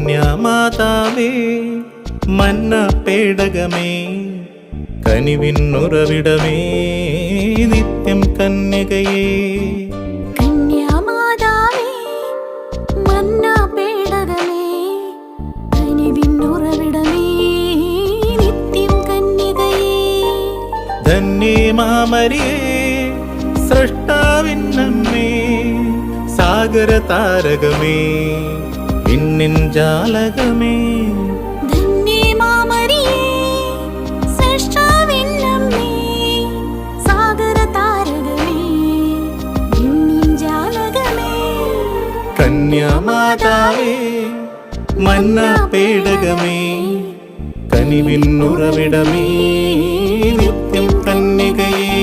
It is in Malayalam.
കന്യാമാതാവേ മന്ന പേടകമേ കനിവിന്നുറവിടമേ നിത്യം കന്യകയേ. കന്യാമാതാവേ മന്ന പേടകമേ കനിവിന്നുറവിടമേ നിത്യം കന്യകയേ. ധന്യേ മാമരിയേ സൃഷ്ടാവിന്നമ്മേ സാഗര താരകമേ വിണ്ണിൻ ജാലകമേ. ധന്യേ മാമരിയേ സൃഷ്ടാവിന്നമ്മേ സാഗര താരകമേ വിണ്ണിൻ ജാലകമേ. കന്യാമാതാവേ മന്ന പേടകമേ കനിവിന്നുറവിടമേ നിത്യം കന്യകയേ.